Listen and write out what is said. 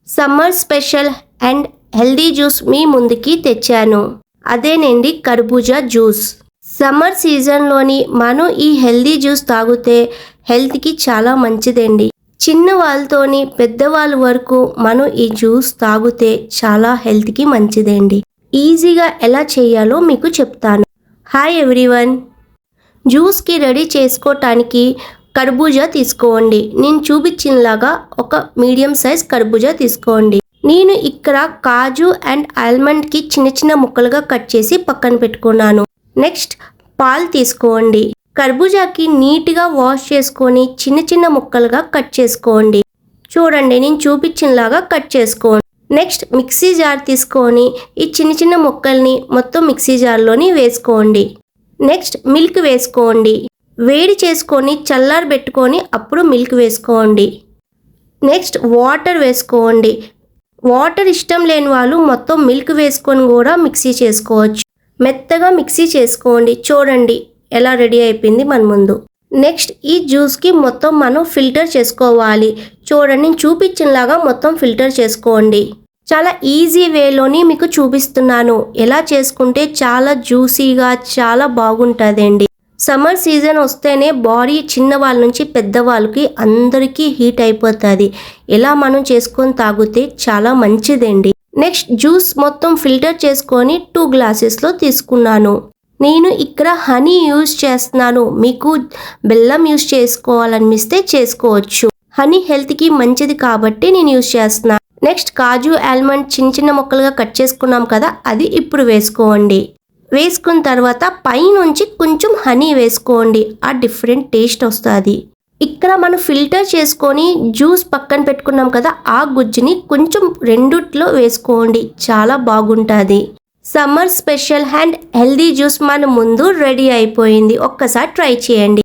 Summer special and healthy juice మీ ముందుకి తెచ్చాను. అదేనండి కర్బూజా జ్యూస్. సమ్మర్ సీజన్లోని మనం ఈ హెల్దీ జ్యూస్ తాగితే హెల్త్కి చాలా మంచిదండి. చిన్న వాళ్ళతోని పెద్దవాళ్ళ వరకు మనం ఈ జ్యూస్ తాగితే చాలా హెల్త్కి మంచిదండి. ఈజీగా ఎలా చేయాలో మీకు చెప్తాను. Hi everyone. జ్యూస్కి రెడీ చేసుకోవటానికి కర్బూజా తీసుకోండి. నేను చూపించినలాగా ఒక మీడియం సైజ్ కర్బూజా తీసుకోండి. నేను ఇక్కడ కాజు అండ్ ఆల్మండ్కి చిన్న చిన్న ముక్కలుగా కట్ చేసి పక్కన పెట్టుకున్నాను. నెక్స్ట్ పాలు తీసుకోండి. కర్బూజాకి నీట్గా వాష్ చేసుకొని చిన్న చిన్న ముక్కలుగా కట్ చేసుకోండి. చూడండి నేను చూపించినలాగా కట్ చేసుకోండి. నెక్స్ట్ మిక్సీ జార్ తీసుకొని ఈ చిన్న చిన్న ముక్కల్ని మొత్తం మిక్సీ జార్లోని వేసుకోండి. నెక్స్ట్ మిల్క్ వేసుకోండి. వేడి చేసుకొని చల్లారబెట్టుకొని అప్పుడు మిల్క్ వేసుకోండి. నెక్స్ట్ వాటర్ వేసుకోండి. వాటర్ ఇష్టం లేని వాళ్ళు మొత్తం మిల్క్ వేసుకొని కూడా మిక్సీ చేసుకోవచ్చు. మెత్తగా మిక్సీ చేసుకోండి. చూడండి ఎలా రెడీ అయిపోయింది మన ముందు. నెక్స్ట్ ఈ జ్యూస్కి మొత్తం మనం ఫిల్టర్ చేసుకోవాలి. చూడండి నేను చూపించినలాగా మొత్తం ఫిల్టర్ చేసుకోండి. చాలా ఈజీ వేలోని మీకు చూపిస్తున్నాను. ఎలా చేసుకుంటే చాలా జ్యూసీగా చాలా బాగుంటుందండి. సమ్మర్ సీజన్ వస్తేనే బాడీ చిన్నవాళ్ళ నుంచి పెద్దవాళ్ళకి అందరికీ హీట్ అయిపోతుంది. ఇలా మనం చేసుకొని తాగితే చాలా మంచిదండి. నెక్స్ట్ జ్యూస్ మొత్తం ఫిల్టర్ చేసుకొని 2 గ్లాసెస్లో తీసుకున్నాను. నేను ఇక్కడ హనీ యూజ్ చేస్తున్నాను. మీకు బెల్లం యూజ్ చేసుకోవాలనిపిస్తే చేసుకోవచ్చు. హనీ హెల్త్కి మంచిది కాబట్టి నేను యూజ్ చేస్తున్నాను. నెక్స్ట్ కాజు ఆల్మండ్ చిన్న చిన్న ముక్కలుగా కట్ చేసుకున్నాం కదా, అది ఇప్పుడు వేసుకోండి. వేసుకున్న తర్వాత పైనుంచి కొంచెం హనీ వేసుకోండి. ఆ డిఫరెంట్ టేస్ట్ వస్తుంది. ఇక్కడ మనం ఫిల్టర్ చేసుకొని జ్యూస్ పక్కన పెట్టుకున్నాం కదా, ఆ గుజ్జుని కొంచెం రెండిట్లో వేసుకోండి. చాలా బాగుంటుంది. Summer special and healthy juice మన ముందు రెడీ అయిపోయింది. ఒక్కసారి ట్రై చేయండి.